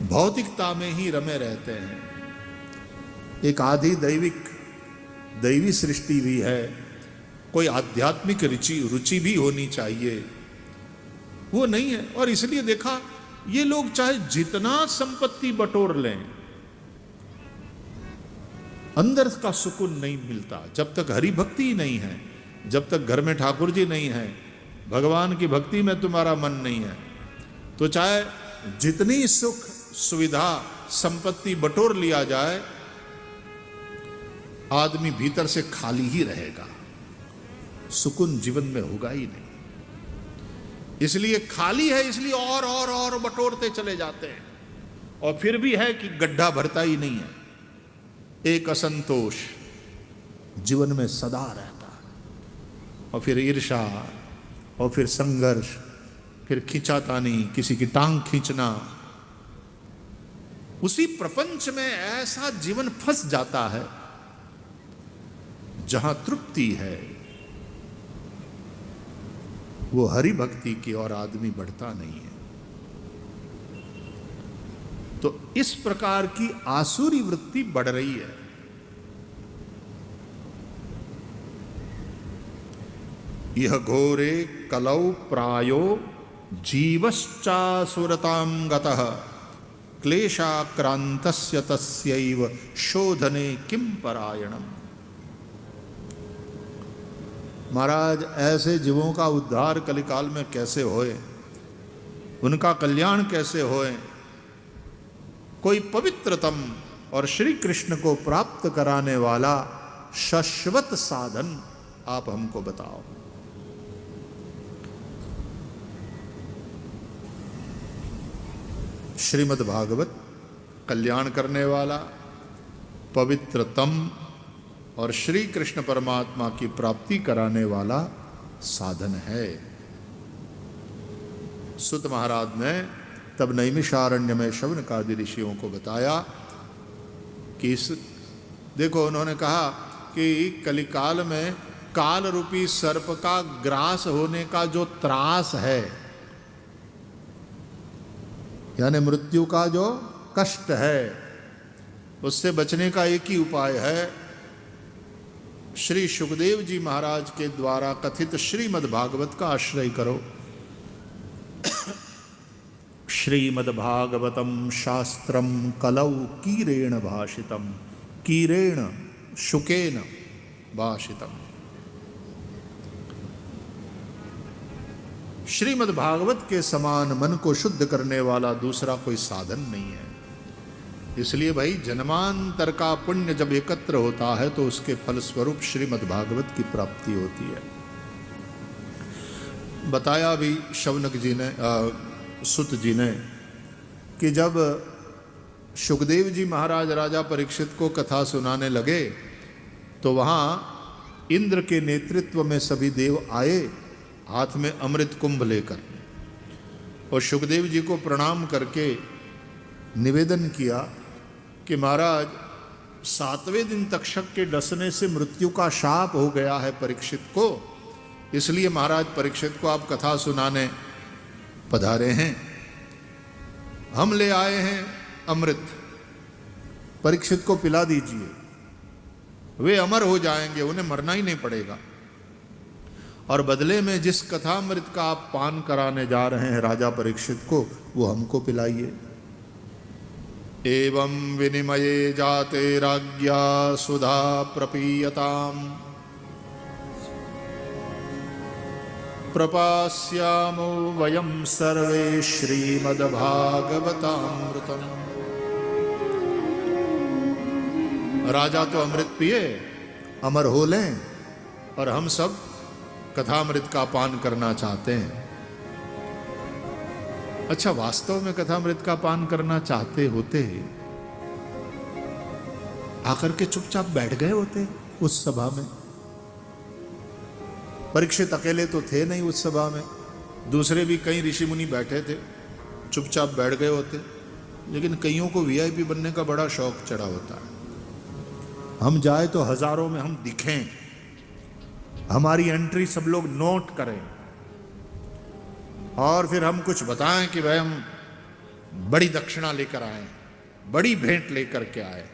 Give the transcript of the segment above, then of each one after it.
भौतिकता में ही रमे रहते हैं। एक आधी दैवी सृष्टि भी है, कोई आध्यात्मिक रुचि भी होनी चाहिए, वो नहीं है। और इसलिए देखा, ये लोग चाहे जितना संपत्ति बटोर लें, अंदर का सुकून नहीं मिलता जब तक हरि भक्ति ही नहीं है, जब तक घर में ठाकुर जी नहीं है, भगवान की भक्ति में तुम्हारा मन नहीं है, तो चाहे जितनी सुख सुविधा संपत्ति बटोर लिया जाए, आदमी भीतर से खाली ही रहेगा, सुकून जीवन में होगा ही नहीं। इसलिए खाली है, इसलिए और बटोरते चले जाते हैं, और फिर भी है कि गड्ढा भरता ही नहीं है। एक असंतोष जीवन में सदा रहता है, और फिर ईर्ष्या, और फिर संघर्ष, फिर खींचातानी, किसी की टांग खींचना। उसी प्रपंच में ऐसा जीवन फंस जाता है जहां तृप्ति है, वो हरि भक्ति की ओर आदमी बढ़ता नहीं है। तो इस प्रकार की आसुरी वृत्ति बढ़ रही है। यह घोरे कलौ प्रायो जीवश्चासुरतां गतः क्लेशाक्रांतस्य तस्यैव शोधने किं परायणम्। महाराज, ऐसे जीवों का उद्धार कलिकाल में कैसे होए, उनका कल्याण कैसे होए? कोई पवित्रतम और श्री कृष्ण को प्राप्त कराने वाला शाश्वत साधन आप हमको बताओ। श्रीमद् भागवत कल्याण करने वाला, पवित्रतम और श्री कृष्ण परमात्मा की प्राप्ति कराने वाला साधन है। सुत महाराज ने तब नैमिषारण्य में शौनकादि ऋषियों को बताया कि देखो, उन्होंने कहा कि कलिकाल में काल रूपी सर्प का ग्रास होने का जो त्रास है, यानी मृत्यु का जो कष्ट है, उससे बचने का एक ही उपाय है, श्री सुखदेव जी महाराज के द्वारा कथित श्रीमद् भागवत का आश्रय करो। श्रीमद्भागवतम शास्त्रम कलौ कीरेण भाषितम, कीरेण शुकेन भाषितम। श्रीमद्भागवत के समान मन को शुद्ध करने वाला दूसरा कोई साधन नहीं है। इसलिए भाई, जन्मांतर का पुण्य जब एकत्र होता है तो उसके फलस्वरूप श्रीमद्भागवत की प्राप्ति होती है। बताया भी शौनक जी ने, सुत जी ने, कि जब सुखदेव जी महाराज राजा परीक्षित को कथा सुनाने लगे तो वहाँ इंद्र के नेतृत्व में सभी देव आए, हाथ में अमृत कुंभ लेकर, और सुखदेव जी को प्रणाम करके निवेदन किया कि महाराज, 7वें दिन तक्षक के डसने से मृत्यु का शाप हो गया है परीक्षित को, इसलिए महाराज परीक्षित को आप कथा सुनाने पधारे हैं, हम ले आए हैं अमृत, परीक्षित को पिला दीजिए, वे अमर हो जाएंगे, उन्हें मरना ही नहीं पड़ेगा। और बदले में जिस कथामृत का आप पान कराने जा रहे हैं राजा परीक्षित को, वो हमको पिलाइए। एवं विनिमये जाते राज्ञा सुधा प्रपीयताम् प्रपास्यामो वयं सर्वे श्रीमद्भागवतामृतम्। राजा तो अमृत पिए, अमर हो लें, और हम सब कथामृत का पान करना चाहते हैं। अच्छा, वास्तव में कथामृत का पान करना चाहते होते आकर के चुपचाप बैठ गए होते उस सभा में। परीक्षित अकेले तो थे नहीं उस सभा में, दूसरे भी कई ऋषि मुनि बैठे थे, चुपचाप बैठ गए होते। लेकिन कईयों को वीआईपी बनने का बड़ा शौक चढ़ा होता है। हम जाए तो हजारों में हम दिखें, हमारी एंट्री सब लोग नोट करें, और फिर हम कुछ बताएं कि भाई हम बड़ी दक्षिणा लेकर आए, बड़ी भेंट लेकर के आए।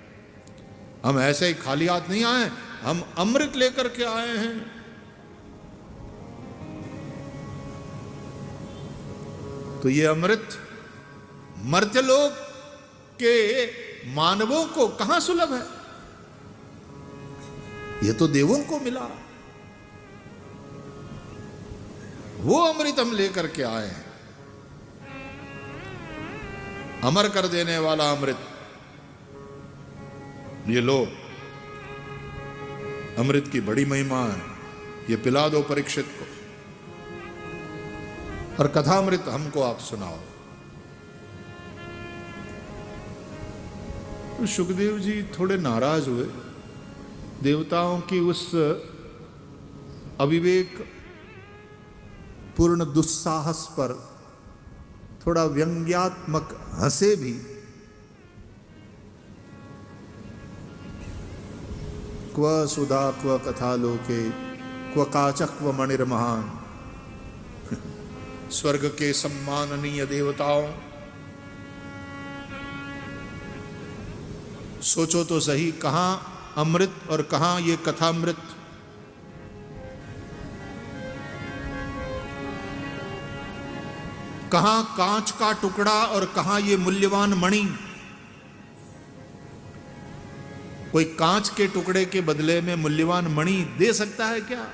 हम ऐसे ही खाली हाथ नहीं आए, हम अमृत लेकर के आए हैं। तो ये अमृत मर्त्यलोक के मानवों को कहां सुलभ है? ये तो देवों को मिला। वो अमृत हम लेकर के आए हैं, अमर कर देने वाला अमृत। ये लो, अमृत की बड़ी महिमा है, ये पिला दो परीक्षित को, और कथामृत हमको आप सुनाओ। तो सुखदेव जी थोड़े नाराज हुए। देवताओं की उस अविवेक पूर्ण दुस्साहस पर थोड़ा व्यंग्यात्मक हंसे भी। क्व सुधा क्व कथा लोके क्व काचक क्व मणिर्महान। स्वर्ग के सम्माननीय देवताओं, सोचो तो सही, कहां अमृत और कहां ये कथामृत। कहां कांच का टुकड़ा और कहां ये मूल्यवान मणि। कोई कांच के टुकड़े के बदले में मूल्यवान मणि दे सकता है क्या?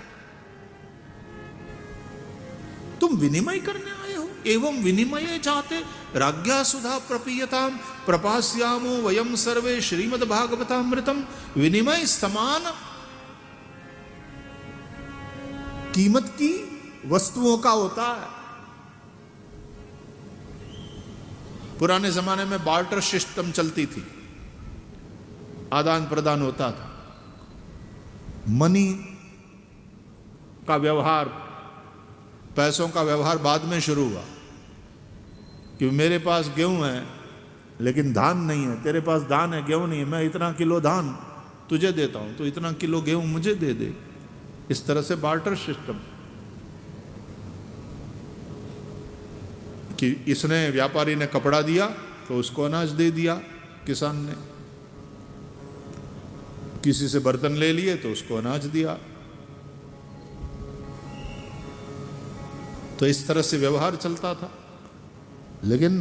तुम विनिमय करने आए हो, एवं विनिमय चाहते। राज्ञा सुधा प्रपीयताम प्रपास्यामो वयम सर्वे श्रीमद् भागवतामृतम। विनिमय समान कीमत की वस्तुओं का होता है। पुराने जमाने में बार्टर सिस्टम चलती थी, आदान प्रदान होता था। मनी का व्यवहार, पैसों का व्यवहार बाद में शुरू हुआ कि मेरे पास गेहूं है लेकिन धान नहीं है, तेरे पास धान है गेहूं नहीं है, मैं इतना किलो धान तुझे देता हूं तो इतना किलो गेहूं मुझे दे दे। इस तरह से बार्टर सिस्टम कि इसने, व्यापारी ने कपड़ा दिया तो उसको अनाज दे दिया किसान ने, किसी से बर्तन ले लिए तो उसको अनाज दिया। तो इस तरह से व्यवहार चलता था। लेकिन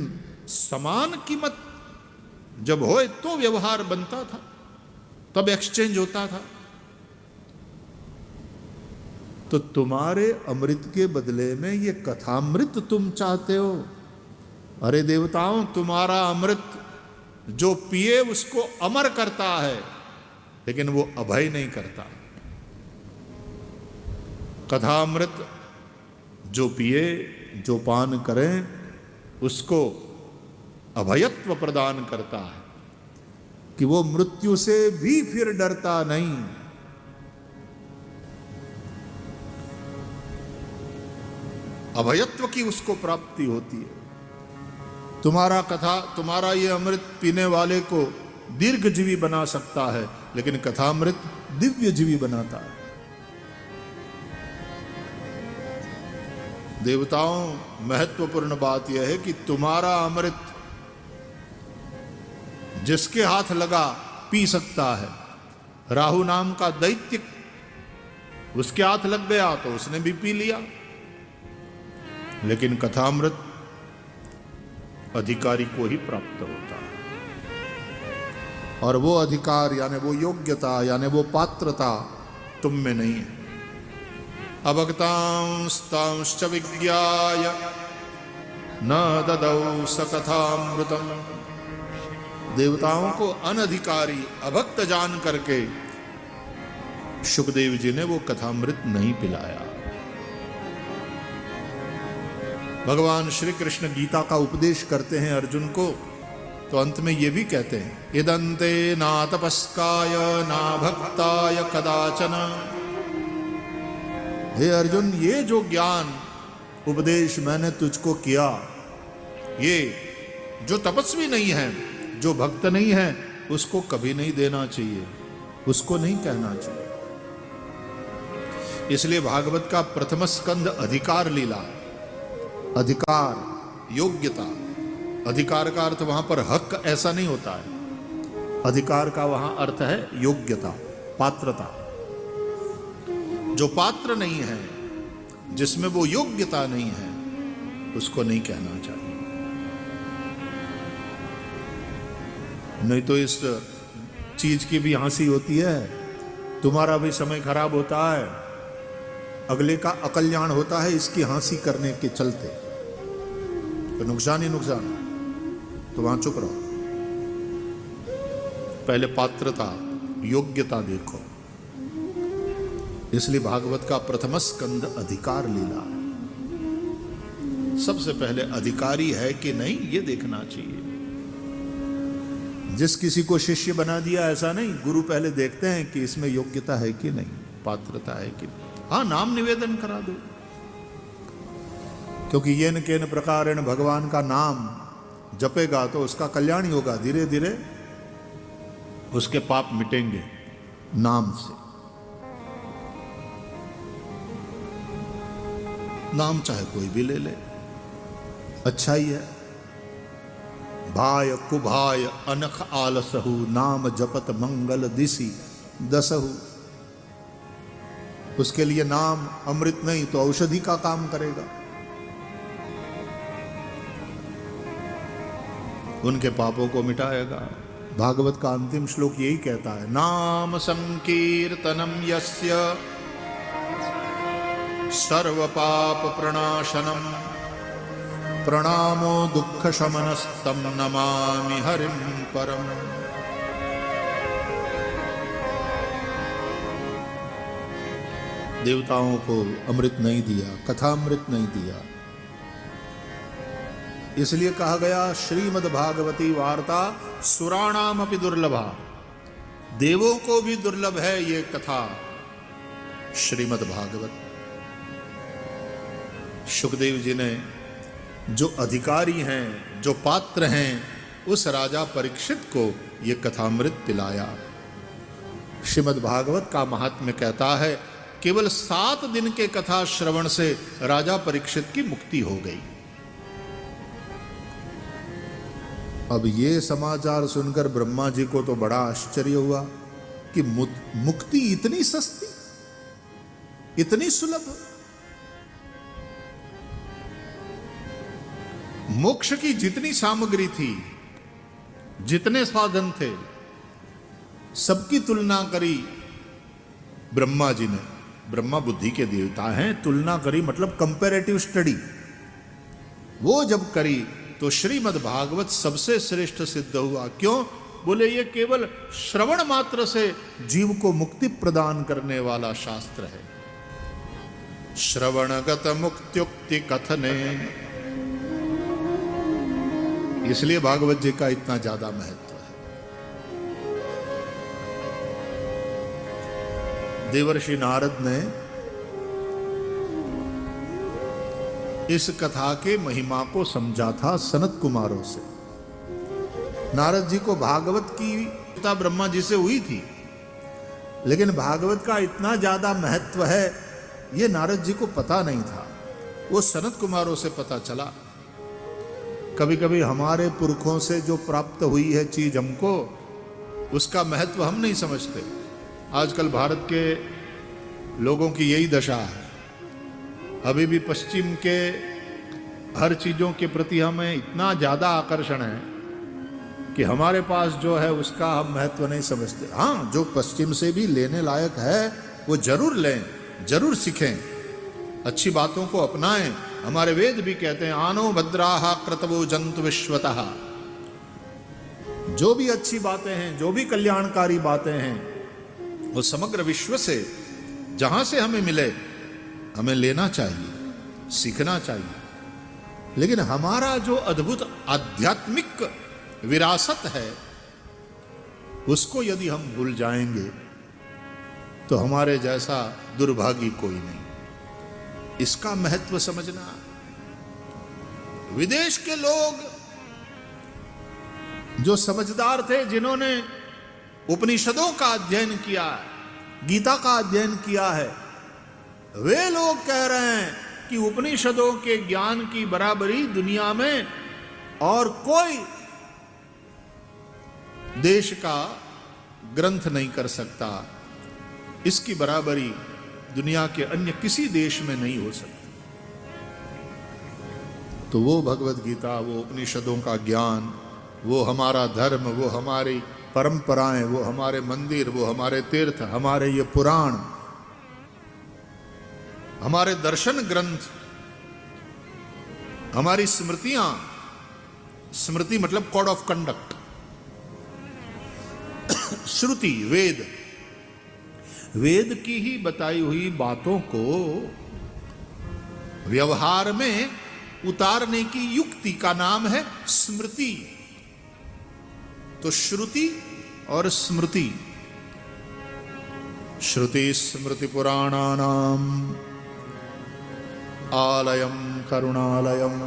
समान कीमत जब होए तो व्यवहार बनता था, तब एक्सचेंज होता था। तो तुम्हारे अमृत के बदले में ये कथामृत तुम चाहते हो। अरे देवताओं, तुम्हारा अमृत जो पिए उसको अमर करता है, लेकिन वो अभय नहीं करता। कथामृत जो पिए, जो पान करें, उसको अभयत्व प्रदान करता है कि वो मृत्यु से भी फिर डरता नहीं। अभयत्व की उसको प्राप्ति होती है। तुम्हारा कथा, तुम्हारा ये अमृत पीने वाले को दीर्घजीवी बना सकता है, लेकिन कथामृत दिव्यजीवी बनाता है। देवताओं, महत्वपूर्ण बात यह है कि तुम्हारा अमृत जिसके हाथ लगा पी सकता है। राहु नाम का दैत्य, उसके हाथ लग गया तो उसने भी पी लिया। लेकिन कथामृत अधिकारी को ही प्राप्त होता है, और वो अधिकार यानी वो योग्यता यानी वो पात्रता तुम में नहीं है। अभक्तांस्तांश्च विज्ञाय न ददौ स कथामृतम। देवताओं को अनधिकारी, अभक्त जान करके सुखदेव जी ने वो कथामृत नहीं पिलाया। भगवान श्री कृष्ण गीता का उपदेश करते हैं अर्जुन को, तो अंत में ये भी कहते हैं, इदंते ना तपस्काय ना भक्ताय कदाचन। हे अर्जुन, ये जो ज्ञान उपदेश मैंने तुझको किया, ये जो तपस्वी नहीं है, जो भक्त नहीं है, उसको कभी नहीं देना चाहिए, उसको नहीं कहना चाहिए। इसलिए भागवत का प्रथम स्कंद अधिकार लीला, अधिकार, योग्यता, अधिकार का अर्थ वहां पर हक ऐसा नहीं होता है। अधिकार का वहां अर्थ है योग्यता, पात्रता। जो पात्र नहीं है, जिसमें वो योग्यता नहीं है, उसको नहीं कहना चाहिए। नहीं तो इस चीज की भी हंसी होती है, तुम्हारा भी समय खराब होता है, अगले का अकल्याण होता है इसकी हंसी करने के चलते, तो नुकसान ही नुकसान। तो वहां चुप रहो, पहले पात्रता योग्यता देखो। इसलिए भागवत का प्रथम स्कंद अधिकार लीला है। सबसे पहले अधिकारी है कि नहीं ये देखना चाहिए। जिस किसी को शिष्य बना दिया ऐसा नहीं, गुरु पहले देखते हैं कि इसमें योग्यता है कि नहीं, पात्रता है कि नहीं। हाँ, नाम निवेदन करा दो, क्योंकि ये न केन प्रकारेण भगवान का नाम जपेगा तो उसका कल्याण ही होगा। धीरे धीरे उसके पाप मिटेंगे नाम से। नाम चाहे कोई भी ले ले, अच्छा ही है। भाय कुभाय अनख आलसहु, नाम जपत मंगल दिसी दसहु। उसके लिए नाम अमृत नहीं तो औषधि का काम करेगा। उनके पापों को मिटाएगा। भागवत का अंतिम श्लोक यही कहता है, नाम संकीर्तनम यस्य सर्व पाप प्रणाशनम प्रणामो दुख शमनस्तम नमामि हरिम परम। देवताओं को अमृत नहीं दिया, कथामृत नहीं दिया, इसलिए कहा गया श्रीमद् भागवती वार्ता सुराणाम अपि दुर्लभा। देवों को भी दुर्लभ है ये कथा श्रीमद् भागवत। सुखदेव जी ने जो अधिकारी हैं, जो पात्र हैं, उस राजा परीक्षित को ये कथामृत पिलाया। श्रीमद् भागवत का महात्म्य कहता है केवल 7 दिन के कथा श्रवण से राजा परीक्षित की मुक्ति हो गई। अब ये समाचार सुनकर ब्रह्मा जी को तो बड़ा आश्चर्य हुआ कि मुक्ति इतनी सस्ती, इतनी सुलभ। मोक्ष की जितनी सामग्री थी, जितने साधन थे, सबकी तुलना करी ब्रह्मा जी ने। ब्रह्मा बुद्धि के देवता हैं, तुलना करी मतलब कंपैरेटिव स्टडी। वो जब करी तो श्रीमद् भागवत सबसे श्रेष्ठ सिद्ध हुआ। क्यों? बोले ये केवल श्रवण मात्र से जीव को मुक्ति प्रदान करने वाला शास्त्र है। श्रवणगत मुक्त्युक्ति कथने, इसलिए भागवत जी का इतना ज्यादा महत्व है। देवर्षि नारद ने इस कथा के महिमा को समझा था सनत कुमारों से। नारद जी को भागवत की वार्ता ब्रह्मा जी से हुई थी, लेकिन भागवत का इतना ज्यादा महत्व है ये नारद जी को पता नहीं था। वो सनत कुमारों से पता चला। कभी कभी हमारे पुरखों से जो प्राप्त हुई है चीज हमको, उसका महत्व हम नहीं समझते। आजकल भारत के लोगों की यही दशा है। अभी भी पश्चिम के हर चीज़ों के प्रति हमें इतना ज़्यादा आकर्षण है कि हमारे पास जो है उसका हम महत्व नहीं समझते। हाँ, जो पश्चिम से भी लेने लायक है वो जरूर लें, जरूर सीखें, अच्छी बातों को अपनाएं। हमारे वेद भी कहते हैं आनो भद्राः क्रतवो जंतु विश्वतः। जो भी अच्छी बातें हैं, जो भी कल्याणकारी बातें हैं, वो समग्र विश्व से जहां से हमें मिले हमें लेना चाहिए, सीखना चाहिए। लेकिन हमारा जो अद्भुत आध्यात्मिक विरासत है उसको यदि हम भूल जाएंगे तो हमारे जैसा दुर्भागी कोई नहीं। इसका महत्व समझना। विदेश के लोग जो समझदार थे, जिन्होंने उपनिषदों का अध्ययन किया, गीता का अध्ययन किया है, वे लोग कह रहे हैं कि उपनिषदों के ज्ञान की बराबरी दुनिया में और कोई देश का ग्रंथ नहीं कर सकता। इसकी बराबरी दुनिया के अन्य किसी देश में नहीं हो सकती। तो वो भगवत गीता, वो उपनिषदों का ज्ञान, वो हमारा धर्म, वो हमारी परंपराएं, वो हमारे मंदिर, वो हमारे तीर्थ, हमारे ये पुराण, हमारे दर्शन ग्रंथ, हमारी स्मृतियां, स्मृति मतलब कोड ऑफ कंडक्ट, श्रुति, वेद, वेद की ही बताई हुई बातों को व्यवहार में उतारने की युक्ति का नाम है स्मृति। तो श्रुति और स्मृति, श्रुति स्मृति पुराणानाम आलयम करुणालयम।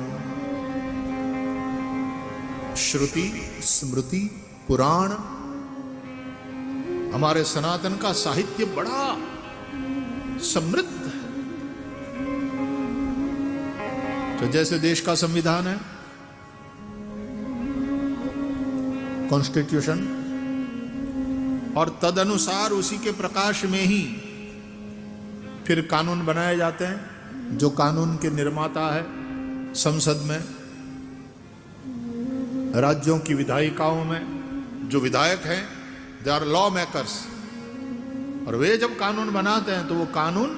श्रुति स्मृति पुराण हमारे सनातन का साहित्य बड़ा समृद्ध है। तो जैसे देश का संविधान है, कॉन्स्टिट्यूशन, और तदनुसार उसी के प्रकाश में ही फिर कानून बनाए जाते हैं। जो कानून के निर्माता है संसद में, राज्यों की विधायिकाओं में जो विधायक हैं, दे आर लॉ मेकर्स, और वे जब कानून बनाते हैं तो वो कानून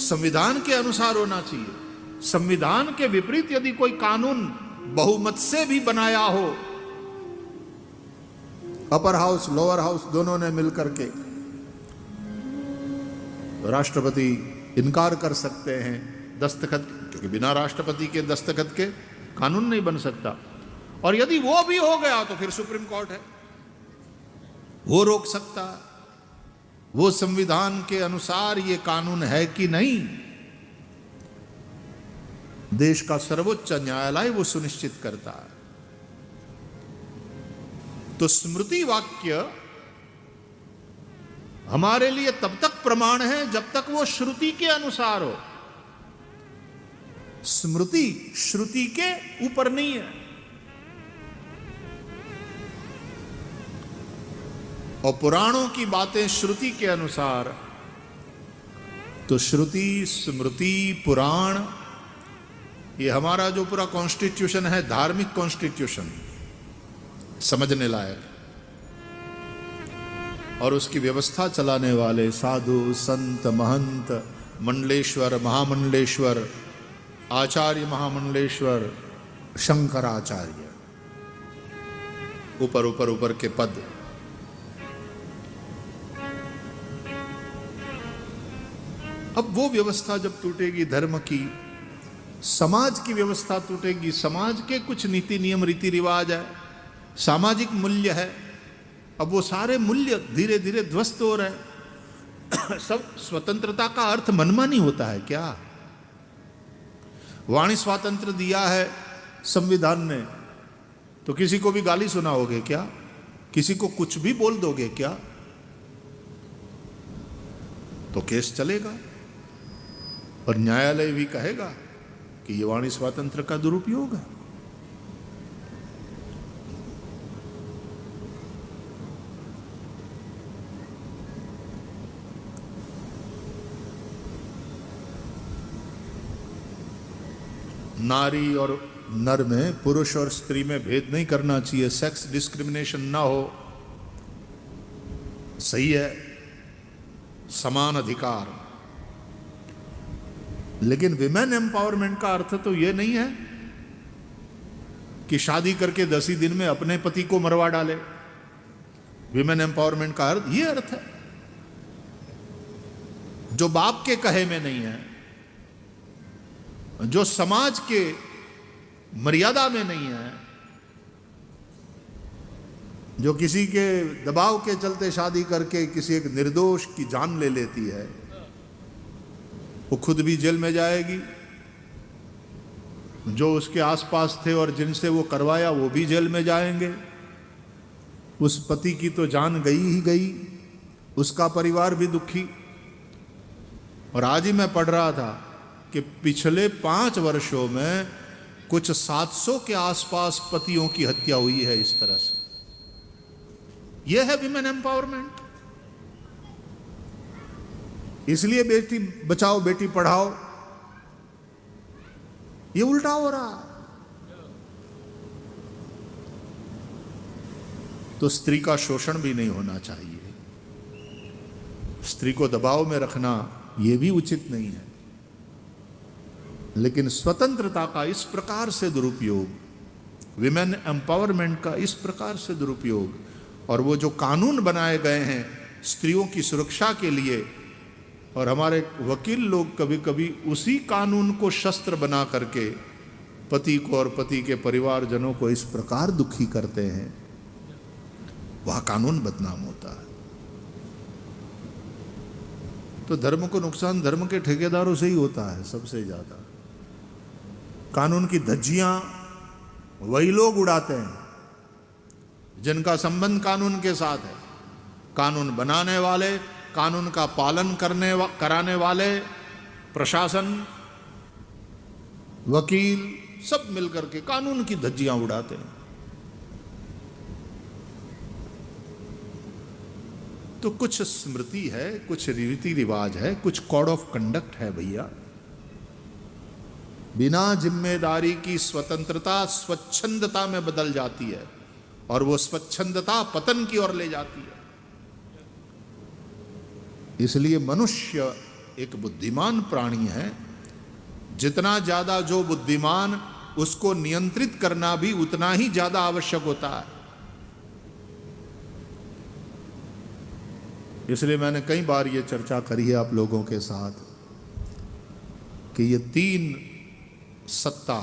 संविधान के अनुसार होना चाहिए। संविधान के विपरीत यदि कोई कानून बहुमत से भी बनाया हो, अपर हाउस लोअर हाउस दोनों ने मिलकर के, तो राष्ट्रपति इनकार कर सकते हैं दस्तखत, क्योंकि बिना राष्ट्रपति के दस्तखत के कानून नहीं बन सकता। और यदि वो भी हो गया तो फिर सुप्रीम कोर्ट है, वो रोक सकता है वो संविधान के अनुसार ये कानून है कि नहीं। देश का सर्वोच्च न्यायालय वो सुनिश्चित करता है। तो स्मृति वाक्य हमारे लिए तब तक प्रमाण है जब तक वो श्रुति के अनुसार हो। स्मृति श्रुति के ऊपर नहीं है। और पुराणों की बातें श्रुति के अनुसार, तो श्रुति स्मृति पुराण, ये हमारा जो पूरा कॉन्स्टिट्यूशन है, धार्मिक कॉन्स्टिट्यूशन, समझने लायक, और उसकी व्यवस्था चलाने वाले साधु संत महंत, मंडलेश्वर महामंडलेश्वर, आचार्य महामंडलेश्वर, शंकराचार्य, ऊपर ऊपर ऊपर के पद। अब वो व्यवस्था जब टूटेगी, धर्म की, समाज की व्यवस्था टूटेगी, समाज के कुछ नीति नियम रीति रिवाज है, सामाजिक मूल्य है, अब वो सारे मूल्य धीरे धीरे ध्वस्त हो रहे हैं। सब स्वतंत्रता का अर्थ मनमानी होता है क्या? वाणी स्वातंत्र दिया है संविधान ने, तो किसी को भी गाली सुनाओगे क्या? किसी को कुछ भी बोल दोगे क्या? तो केस चलेगा और न्यायालय भी कहेगा कि ये वाणी स्वातंत्र का दुरुपयोग है। नारी और नर में, पुरुष और स्त्री में भेद नहीं करना चाहिए, सेक्स डिस्क्रिमिनेशन ना हो, सही है, समान अधिकार। लेकिन विमेन एम्पावरमेंट का अर्थ तो यह नहीं है कि शादी करके 10 ही दिन में अपने पति को मरवा डाले। विमेन एम्पावरमेंट का अर्थ यह अर्थ है जो बाप के कहे में नहीं है, जो समाज के मर्यादा में नहीं है, जो किसी के दबाव के चलते शादी करके किसी एक निर्दोष की जान ले लेती है, वो खुद भी जेल में जाएगी, जो उसके आसपास थे और जिनसे वो करवाया वो भी जेल में जाएंगे। उस पति की तो जान गई ही गई, उसका परिवार भी दुखी। और आज ही मैं पढ़ रहा था कि पिछले 5 वर्षों में कुछ 700 के आसपास पतियों की हत्या हुई है इस तरह से। यह है विमेन एम्पावरमेंट। इसलिए बेटी बचाओ बेटी पढ़ाओ, ये उल्टा हो रहा है। तो स्त्री का शोषण भी नहीं होना चाहिए, स्त्री को दबाव में रखना यह भी उचित नहीं है। लेकिन स्वतंत्रता का इस प्रकार से दुरुपयोग, विमेन एम्पावरमेंट का इस प्रकार से दुरुपयोग, और वो जो कानून बनाए गए हैं स्त्रियों की सुरक्षा के लिए, और हमारे वकील लोग कभी कभी उसी कानून को शस्त्र बना करके पति को और पति के परिवारजनों को इस प्रकार दुखी करते हैं, वह कानून बदनाम होता है। तो धर्म को नुकसान धर्म के ठेकेदारों से ही होता है सबसे ज्यादा। कानून की धज्जियां वही लोग उड़ाते हैं जिनका संबंध कानून के साथ है। कानून बनाने वाले, कानून का पालन कराने वाले, प्रशासन, वकील, सब मिलकर के कानून की धज्जियां उड़ाते हैं। तो कुछ स्मृति है, कुछ रीति रिवाज है, कुछ कोड ऑफ कंडक्ट है भैया। बिना जिम्मेदारी की स्वतंत्रता स्वच्छंदता में बदल जाती है, और वो स्वच्छंदता पतन की ओर ले जाती है। इसलिए मनुष्य एक बुद्धिमान प्राणी है। जितना ज्यादा जो बुद्धिमान, उसको नियंत्रित करना भी उतना ही ज्यादा आवश्यक होता है। इसलिए मैंने कई बार ये चर्चा करी है आप लोगों के साथ कि ये 3 सत्ता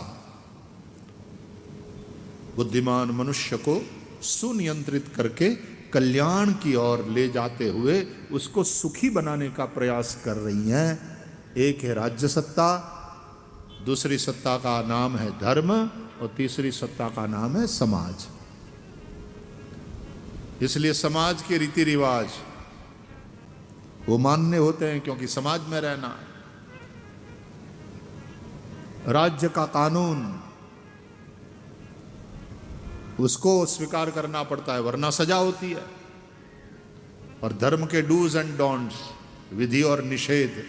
बुद्धिमान मनुष्य को सुनियंत्रित करके कल्याण की ओर ले जाते हुए उसको सुखी बनाने का प्रयास कर रही हैं। एक है राज्य सत्ता, दूसरी सत्ता का नाम है धर्म, और तीसरी सत्ता का नाम है समाज। इसलिए समाज के रीति रिवाज वो मान्य होते हैं क्योंकि समाज में रहना है। राज्य का कानून उसको स्वीकार करना पड़ता है, वरना सजा होती है। और धर्म के डूज एंड डोंट्स, विधि और निषेध,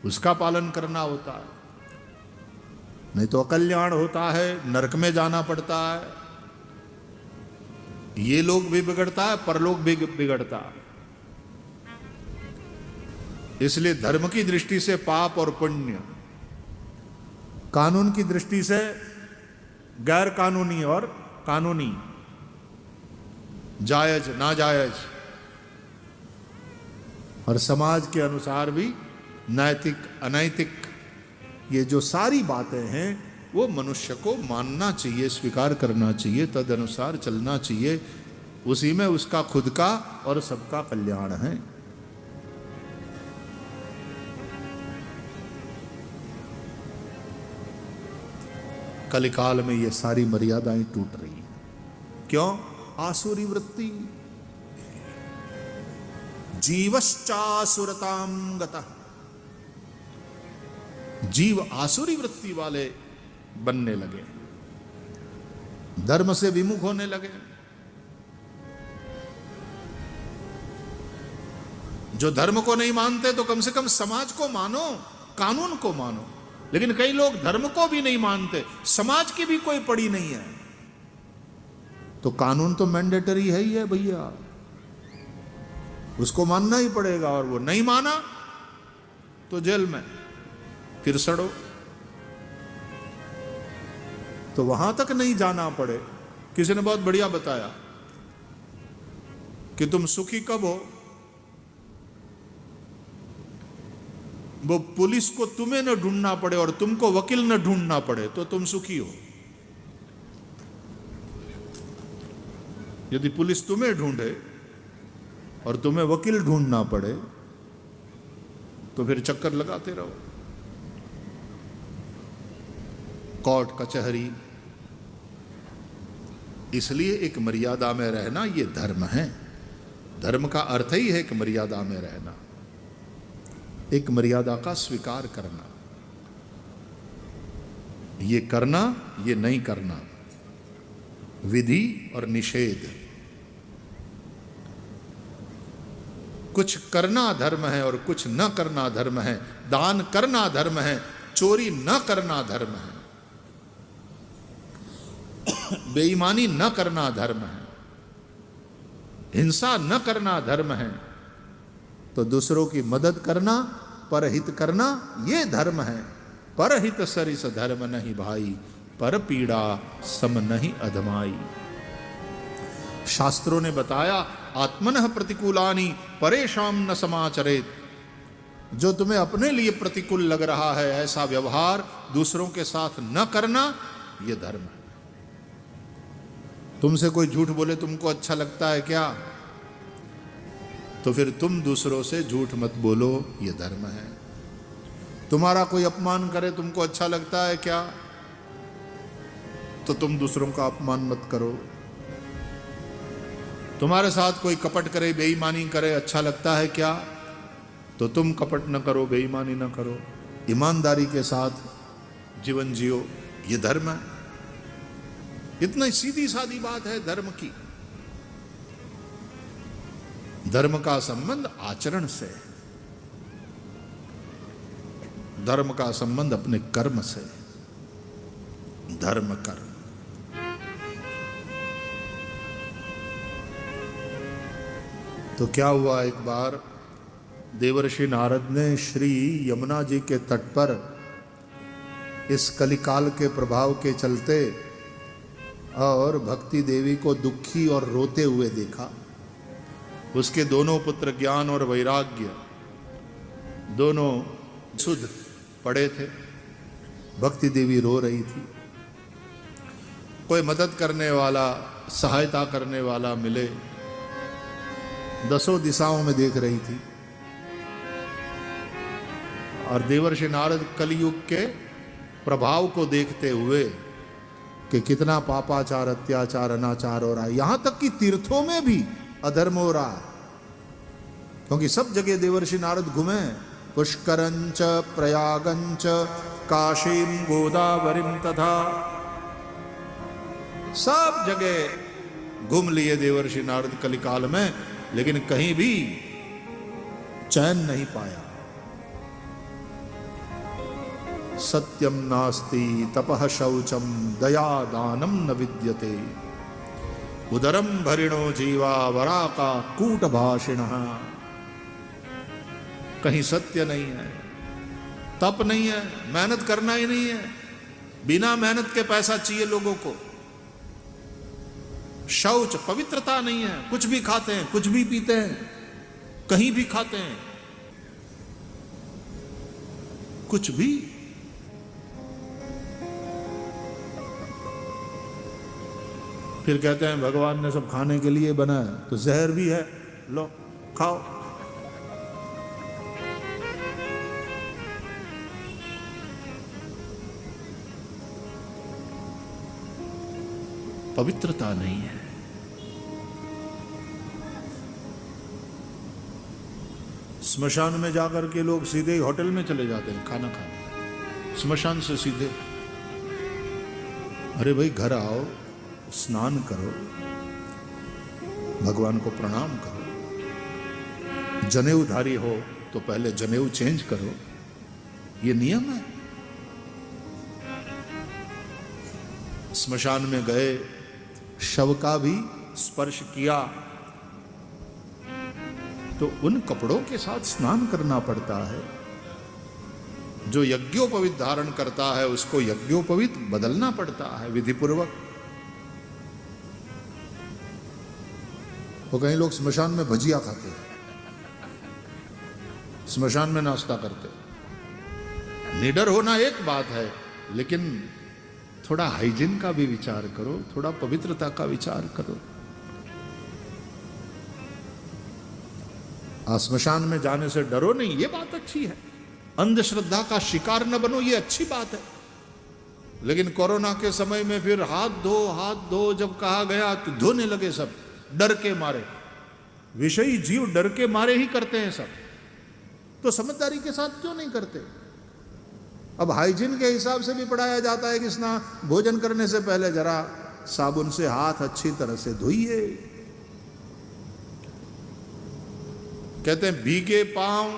उसका पालन करना होता है। नहीं तो अकल्याण होता है, नरक में जाना पड़ता है। ये लोग भी बिगड़ता है, परलोक भी बिगड़ता है। इसलिए धर्म की दृष्टि से पाप और पुण्य, कानून की दृष्टि से गैर कानूनी और कानूनी, जायज नाजायज, और समाज के अनुसार भी नैतिक अनैतिक, ये जो सारी बातें हैं वो मनुष्य को मानना चाहिए, स्वीकार करना चाहिए, तद अनुसार चलना चाहिए। उसी में उसका खुद का और सबका कल्याण है। कलिकाल में ये सारी मर्यादाएं टूट रही हैं। क्यों? आसुरी वृत्ति, जीवश्चासुरतां गतः, जीव आसुरी वृत्ति वाले बनने लगे, धर्म से विमुख होने लगे। जो धर्म को नहीं मानते तो कम से कम समाज को मानो, कानून को मानो। लेकिन कई लोग धर्म को भी नहीं मानते, समाज की भी कोई पड़ी नहीं है, तो कानून तो मैंडेटरी है ही है भैया, उसको मानना ही पड़ेगा। और वो नहीं माना तो जेल में, फिर सड़ो। तो वहां तक नहीं जाना पड़े। किसी ने बहुत बढ़िया बताया कि तुम सुखी कब हो? वो पुलिस को तुम्हें न ढूंढना पड़े और तुमको वकील न ढूंढना पड़े तो तुम सुखी हो। यदि पुलिस तुम्हें ढूंढे और तुम्हें वकील ढूंढना पड़े तो फिर चक्कर लगाते रहो, कोर्ट कचहरी। इसलिए एक मर्यादा में रहना ये धर्म है। धर्म का अर्थ ही है एक मर्यादा में रहना, एक मर्यादा का स्वीकार करना। ये करना, ये नहीं करना, विधि और निषेध। कुछ करना धर्म है और कुछ न करना धर्म है। दान करना धर्म है, चोरी न करना धर्म है, बेईमानी न करना धर्म है, हिंसा न करना धर्म है। तो दूसरों की मदद करना, परहित करना, ये धर्म है। परहित सरिस धर्म नहीं भाई, पर पीड़ा सम नहीं अधमाई। शास्त्रों ने बताया, आत्मनः प्रतिकूलानि परेशान न समाचरेत। जो तुम्हें अपने लिए प्रतिकूल लग रहा है ऐसा व्यवहार दूसरों के साथ न करना, यह धर्म है। तुमसे कोई झूठ बोले तुमको अच्छा लगता है क्या? तो फिर तुम दूसरों से झूठ मत बोलो, यह धर्म है। तुम्हारा कोई अपमान करे तुमको अच्छा लगता है क्या? तो तुम दूसरों का अपमान मत करो। तुम्हारे साथ कोई कपट करे, बेईमानी करे, अच्छा लगता है क्या? तो तुम कपट न करो, बेईमानी न करो, ईमानदारी के साथ जीवन जियो, ये धर्म है। इतना सीधी सादी बात है धर्म की। धर्म का संबंध आचरण से, धर्म का संबंध अपने कर्म से। धर्म कर्म। तो क्या हुआ, एक बार देवर्षि नारद ने श्री यमुना जी के तट पर इस कलिकाल के प्रभाव के चलते और भक्ति देवी को दुखी और रोते हुए देखा। उसके दोनों पुत्र ज्ञान और वैराग्य दोनों शुद्ध पड़े थे। भक्ति देवी रो रही थी। कोई मदद करने वाला, सहायता करने वाला मिले, दसों दिशाओं में देख रही थी। और देवर्षि नारद कलयुग के प्रभाव को देखते हुए कि कितना पापाचार, अत्याचार, अनाचार हो रहा है, यहां तक कि तीर्थों में भी अधर्म हो रहा है। क्योंकि सब जगह देवर्षि नारद घूमे, पुष्करंच प्रयागंच काशीम गोदावरीम तथा, सब जगह घूम लिए देवर्षि नारद कलिकाल में, लेकिन कहीं भी चैन नहीं पाया। सत्यम नास्ति तपः शौचम दया दानम न विद्यते, उदरम भरिणो जीवा वराका कूट भाषिणः। कहीं सत्य नहीं है, तप नहीं है, मेहनत करना ही नहीं है, बिना मेहनत के पैसा चाहिए लोगों को। शौच, पवित्रता नहीं है, कुछ भी खाते हैं, कुछ भी पीते हैं, कहीं भी खाते हैं, कुछ भी। फिर कहते हैं भगवान ने सब खाने के लिए बनाया, तो जहर भी है, लो खाओ। पवित्रता नहीं है। स्मशान में जाकर के लोग सीधे ही होटल में चले जाते हैं खाना खाने, स्मशान से सीधे। अरे भाई, घर आओ, स्नान करो, भगवान को प्रणाम करो, जनेऊधारी हो तो पहले जनेऊ चेंज करो, ये नियम है। स्मशान में गए, शव का भी स्पर्श किया तो उन कपड़ों के साथ स्नान करना पड़ता है। जो यज्ञोपवीत धारण करता है उसको यज्ञोपवीत बदलना पड़ता है विधिपूर्वक। तो कई लोग स्मशान में भजिया खाते हैं, स्मशान में नाश्ता करते। निडर होना एक बात है, लेकिन थोड़ा हाइजीन का भी विचार करो, थोड़ा पवित्रता का विचार करो। स्मशान में जाने से डरो नहीं, ये बात अच्छी है। अंधश्रद्धा का शिकार न बनो, ये अच्छी बात है। लेकिन कोरोना के समय में फिर हाथ धो जब कहा गया तो धोने लगे सब, डर के मारे। विषयी जीव डर के मारे ही करते हैं सब, तो समझदारी के साथ क्यों नहीं करते? अब हाइजीन के हिसाब से भी पढ़ाया जाता है कि भोजन करने से पहले जरा साबुन से हाथ अच्छी तरह से धोइए। कहते हैं भीगे पांव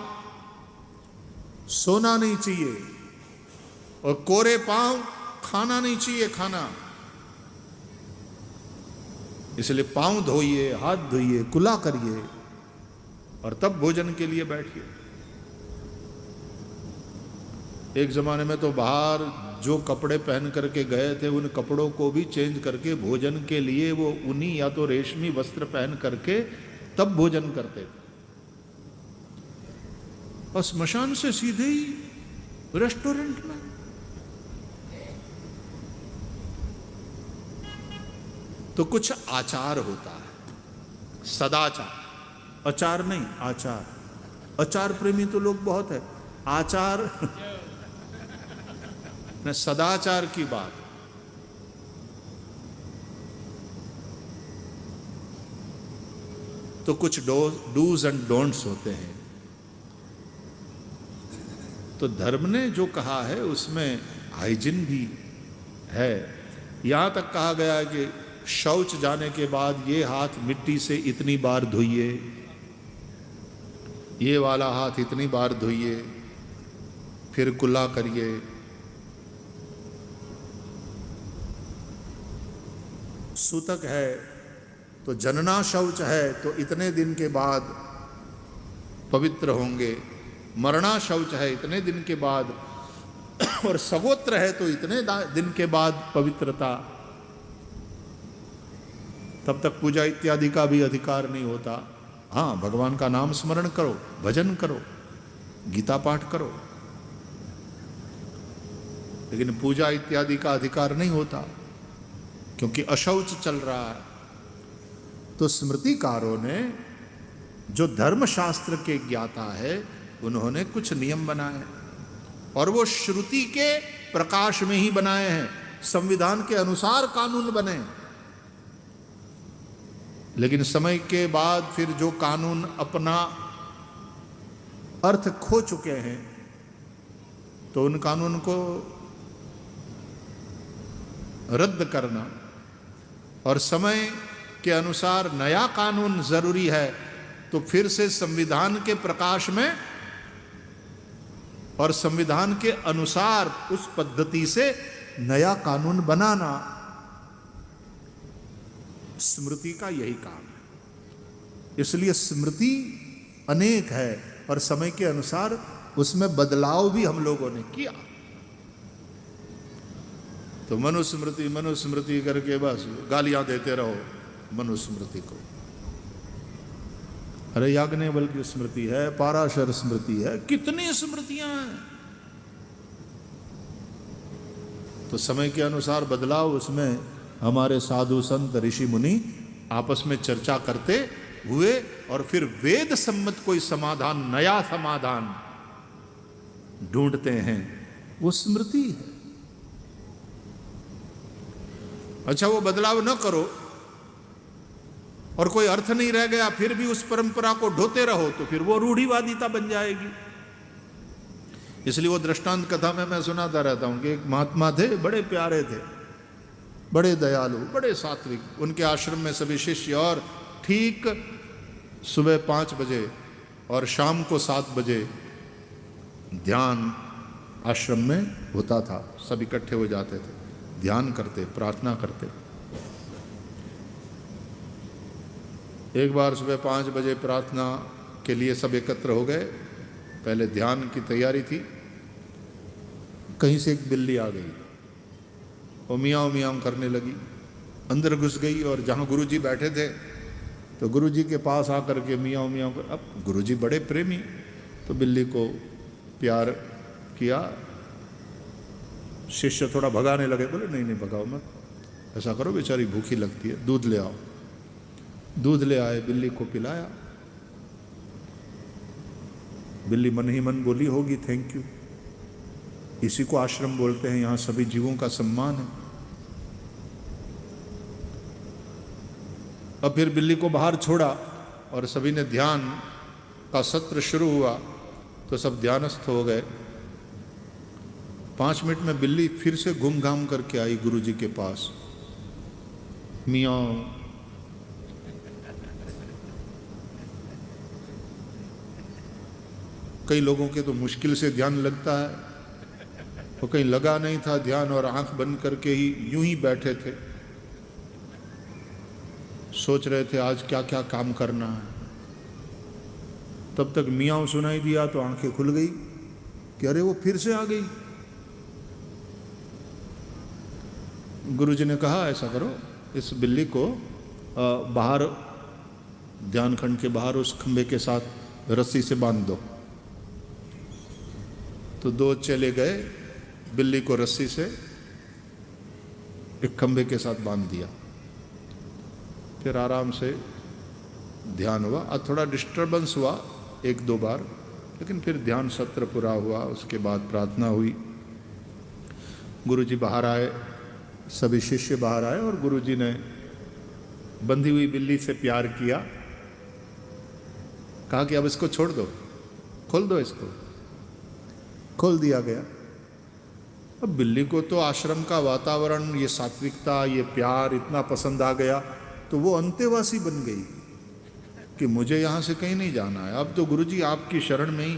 सोना नहीं चाहिए और कोरे पांव खाना नहीं चाहिए खाना। इसलिए पांव धोइए, हाथ धोइए, कुला करिए और तब भोजन के लिए बैठिए। एक जमाने में तो बाहर जो कपड़े पहन करके गए थे उन कपड़ों को भी चेंज करके भोजन के लिए वो ऊनी या तो रेशमी वस्त्र पहन करके तब भोजन करते थे। और स्मशान से सीधे ही रेस्टोरेंट में। तो कुछ आचार होता है, सदाचार। अचार नहीं, आचार। अचार प्रेमी तो लोग बहुत है, आचार न सदाचार की बात। तो कुछ डूज एंड डोंट्स होते हैं। तो धर्म ने जो कहा है उसमें हाइजीन भी है। यहां तक कहा गया है कि शौच जाने के बाद ये हाथ मिट्टी से इतनी बार धोइए, ये वाला हाथ इतनी बार धोइए, फिर कुल्ला करिए। सूतक है तो जनना शौच है तो इतने दिन के बाद पवित्र होंगे, मरना शौच है इतने दिन के बाद, और सगोत्र है तो इतने दिन के बाद पवित्रता। तब तक पूजा इत्यादि का भी अधिकार नहीं होता। हाँ, भगवान का नाम स्मरण करो, भजन करो, गीता पाठ करो, लेकिन पूजा इत्यादि का अधिकार नहीं होता क्योंकि अशौच चल रहा है। तो स्मृतिकारों ने जो धर्मशास्त्र के ज्ञाता है उन्होंने कुछ नियम बनाए और वो श्रुति के प्रकाश में ही बनाए हैं। संविधान के अनुसार कानून बने, लेकिन समय के बाद फिर जो कानून अपना अर्थ खो चुके हैं तो उन कानून को रद्द करना और समय के अनुसार नया कानून जरूरी है, तो फिर से संविधान के प्रकाश में और संविधान के अनुसार उस पद्धति से नया कानून बनाना स्मृति का यही काम है। इसलिए स्मृति अनेक है और समय के अनुसार उसमें बदलाव भी हम लोगों ने किया। तो मनुस्मृति करके बस गालियां देते रहो मनुस्मृति को। अरे याज्ञवल्क्य की स्मृति है, पाराशर स्मृति है, कितनी स्मृतियां हैं। तो समय के अनुसार बदलाव उसमें हमारे साधु संत ऋषि मुनि आपस में चर्चा करते हुए और फिर वेद सम्मत कोई समाधान, नया समाधान ढूंढते हैं, वो स्मृति है। अच्छा, वो बदलाव न करो और कोई अर्थ नहीं रह गया फिर भी उस परंपरा को ढोते रहो तो फिर वो रूढ़िवादिता बन जाएगी। इसलिए वो दृष्टांत कथा में मैं सुनाता रहता हूं कि एक महात्मा थे, बड़े प्यारे थे, बड़े दयालु, बड़े सात्विक। उनके आश्रम में सभी शिष्य, और ठीक सुबह 5 बजे और शाम को 7 बजे ध्यान आश्रम में होता था। सब इकट्ठे हो जाते थे, ध्यान करते, प्रार्थना करते। एक बार सुबह 5 बजे प्रार्थना के लिए सब एकत्र हो गए। पहले ध्यान की तैयारी थी, कहीं से एक बिल्ली आ गई और मियाँ मियाँ करने लगी, अंदर घुस गई और जहाँ गुरुजी बैठे थे तो गुरुजी के पास आकर के मियाँ मियाँ कर। अब गुरुजी बड़े प्रेमी, तो बिल्ली को प्यार किया। शिष्य थोड़ा भगाने लगे, बोले नहीं नहीं भगाओ मत, ऐसा करो बेचारी भूखी लगती है, दूध ले आओ। दूध ले आए, बिल्ली को पिलाया। बिल्ली मन ही मन बोली होगी थैंक यू। इसी को आश्रम बोलते हैं, यहां सभी जीवों का सम्मान है। अब फिर बिल्ली को बाहर छोड़ा और सभी ने ध्यान का सत्र शुरू हुआ तो सब ध्यानस्थ हो गए। 5 मिनट में बिल्ली फिर से घूम घाम करके आई गुरुजी के पास। मियाँ। कई लोगों के तो मुश्किल से ध्यान लगता है, तो कहीं लगा नहीं था ध्यान और आंख बंद करके ही यूं ही बैठे थे, सोच रहे थे आज क्या क्या काम करना है। तब तक मियाँ सुनाई दिया तो आंखें खुल गई कि अरे वो फिर से आ गई। गुरुजी ने कहा ऐसा करो, इस बिल्ली को बाहर ध्यान खंड के बाहर उस खंबे के साथ रस्सी से बांध दो। तो 2 चले गए, बिल्ली को रस्सी से एक खंबे के साथ बांध दिया। फिर आराम से ध्यान हुआ। आज थोड़ा डिस्टर्बेंस हुआ 1-2 बार, लेकिन फिर ध्यान सत्र पूरा हुआ। उसके बाद प्रार्थना हुई, गुरुजी बाहर आए, सभी शिष्य बाहर आए और गुरुजी ने बंधी हुई बिल्ली से प्यार किया। कहा कि अब इसको छोड़ दो, खोल दो इसको। खोल दिया गया। अब बिल्ली को तो आश्रम का वातावरण, ये सात्विकता, ये प्यार इतना पसंद आ गया, तो वो अंतेवासी बन गई कि मुझे यहां से कहीं नहीं जाना है, अब तो गुरुजी आपकी शरण में ही।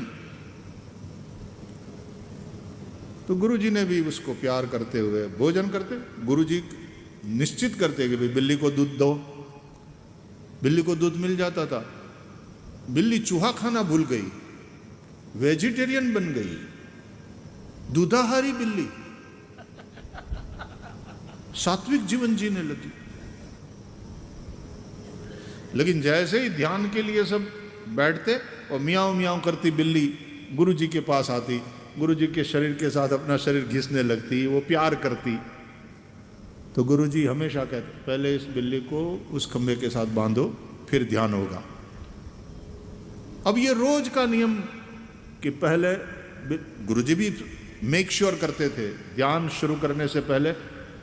तो गुरुजी ने भी उसको प्यार करते हुए भोजन करते, गुरुजी निश्चित करते कि भाई बिल्ली को दूध दो। बिल्ली को दूध मिल जाता था। बिल्ली चूहा खाना भूल गई, वेजिटेरियन बन गई, दूधाहारी बिल्ली, सात्विक जीवन जीने लगी। लेकिन जैसे ही ध्यान के लिए सब बैठते और मियाऊं मियाऊं करती बिल्ली गुरुजी के पास आती, गुरुजी के शरीर के साथ अपना शरीर घिसने लगती, वो प्यार करती। तो गुरुजी हमेशा कहते पहले इस बिल्ली को उस खंबे के साथ बांधो, फिर ध्यान होगा। अब ये रोज का नियम कि पहले गुरुजी भी मेक श्योर करते थे, ध्यान शुरू करने से पहले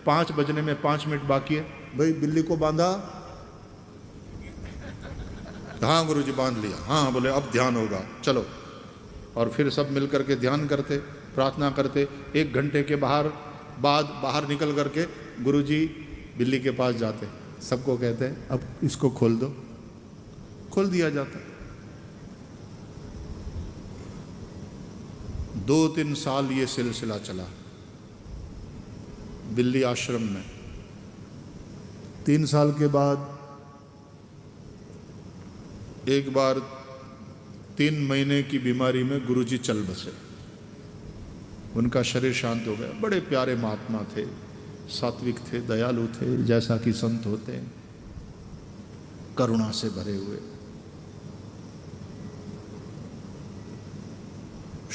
5 बजने में 5 मिनट बाकी है, भाई बिल्ली को बांधा। हाँ गुरुजी बांध लिया। हाँ बोले अब ध्यान होगा, चलो। और फिर सब मिलकर के ध्यान करते, प्रार्थना करते। 1 घंटे के बाद बाहर निकल करके गुरुजी बिल्ली के पास जाते, सबको कहते अब इसको खोल दो। खोल दिया जाता। 2-3 साल ये सिलसिला चला बिल्ली आश्रम में। 3 साल के बाद एक बार 3 महीने की बीमारी में गुरुजी चल बसे। उनका शरीर शांत हो गया। बड़े प्यारे महात्मा थे, सात्विक थे, दयालु थे, जैसा कि संत होते हैं, करुणा से भरे हुए।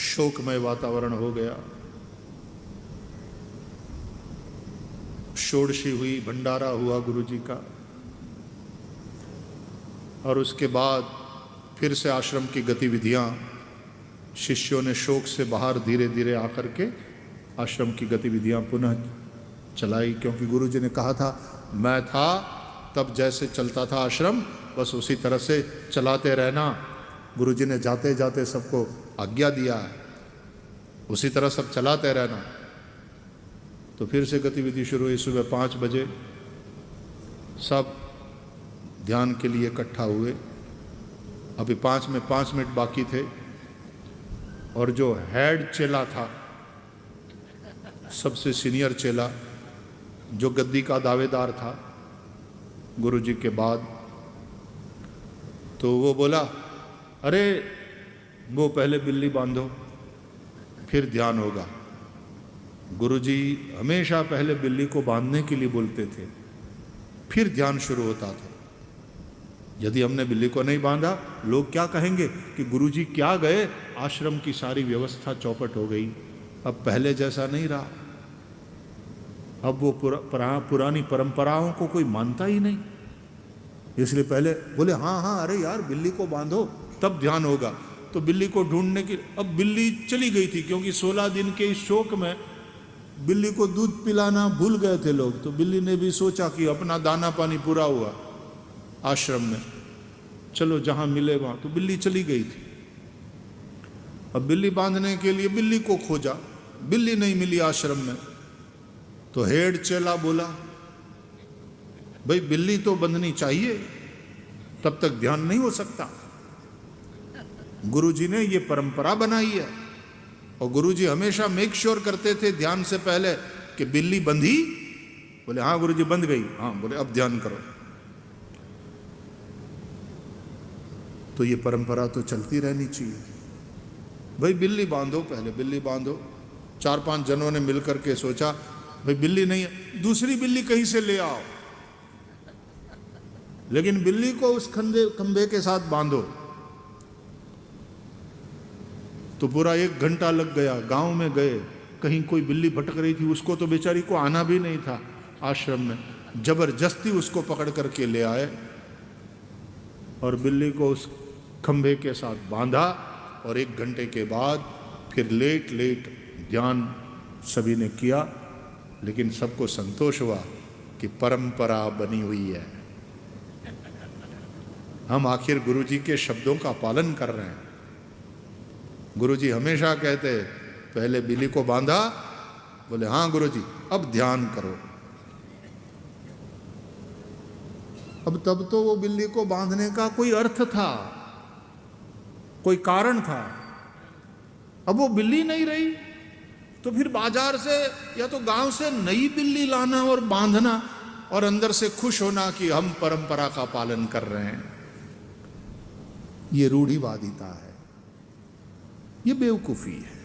शोकमय वातावरण हो गया। षोडशी हुई, भंडारा हुआ गुरुजी का, और उसके बाद फिर से आश्रम की गतिविधियां, शिष्यों ने शोक से बाहर धीरे धीरे आकर के आश्रम की गतिविधियां पुनः चलाई। क्योंकि गुरुजी ने कहा था, मैं था तब जैसे चलता था आश्रम, बस उसी तरह से चलाते रहना। गुरुजी ने जाते जाते सबको आज्ञा दिया है, उसी तरह सब चलाते रहना। तो फिर से गतिविधि शुरू हुई। सुबह 5 बजे सब ध्यान के लिए इकट्ठा हुए। अभी 5 में 5 मिनट बाकी थे, और जो हेड चेला था, सबसे सीनियर चेला, जो गद्दी का दावेदार था गुरुजी के बाद, तो वो बोला, अरे वो पहले बिल्ली बांधो, फिर ध्यान होगा। गुरुजी हमेशा पहले बिल्ली को बांधने के लिए बोलते थे, फिर ध्यान शुरू होता था। यदि हमने बिल्ली को नहीं बांधा, लोग क्या कहेंगे कि गुरुजी क्या गए, आश्रम की सारी व्यवस्था चौपट हो गई। अब पहले जैसा नहीं रहा। अब वो पुरानी परंपराओं को कोई मानता ही नहीं। इसलिए पहले बोले हाँ हाँ अरे यार बिल्ली को बांधो तब ध्यान होगा। तो बिल्ली को ढूंढने की, अब बिल्ली चली गई थी, क्योंकि 16 दिन के इस शोक में बिल्ली को दूध पिलाना भूल गए थे लोग। तो बिल्ली ने भी सोचा कि अपना दाना पानी पूरा हुआ आश्रम में, चलो जहां मिले वहां। तो बिल्ली चली गई थी। अब बिल्ली बांधने के लिए बिल्ली को खोजा, बिल्ली नहीं मिली आश्रम में। तो हेड चेला बोला, भाई बिल्ली तो बंधनी चाहिए, तब तक ध्यान नहीं हो सकता। गुरुजी ने ये परंपरा बनाई है, और गुरुजी हमेशा मेक श्योर करते थे ध्यान से पहले कि बिल्ली बंधी। बोले हाँ गुरुजी बंध गई। हाँ, बोले अब ध्यान करो। तो ये परंपरा तो चलती रहनी चाहिए। भाई बिल्ली बांधो, पहले बिल्ली बांधो। 4-5 जनों ने मिलकर के सोचा, भाई बिल्ली नहीं है, दूसरी बिल्ली कहीं से ले आओ, लेकिन बिल्ली को उस खंभे के साथ बांधो। तो पूरा 1 घंटा लग गया। गांव में गए, कहीं कोई बिल्ली भटक रही थी, उसको तो बेचारी को आना भी नहीं था आश्रम में। जबरदस्ती उसको पकड़ करके ले आए और बिल्ली को उस खंभे के साथ बांधा, और 1 घंटे के बाद फिर लेट ध्यान सभी ने किया। लेकिन सबको संतोष हुआ कि परंपरा बनी हुई है, हम आखिर गुरुजी के शब्दों का पालन कर रहे हैं। गुरुजी हमेशा कहते, पहले बिल्ली को बांधा, बोले हाँ गुरुजी अब ध्यान करो। अब तब तो वो बिल्ली को बांधने का कोई अर्थ था, कोई कारण था। अब वो बिल्ली नहीं रही, तो फिर बाजार से या तो गांव से नई बिल्ली लाना और बांधना, और अंदर से खुश होना कि हम परंपरा का पालन कर रहे हैं। ये रूढ़िवादिता है, ये बेवकूफी है।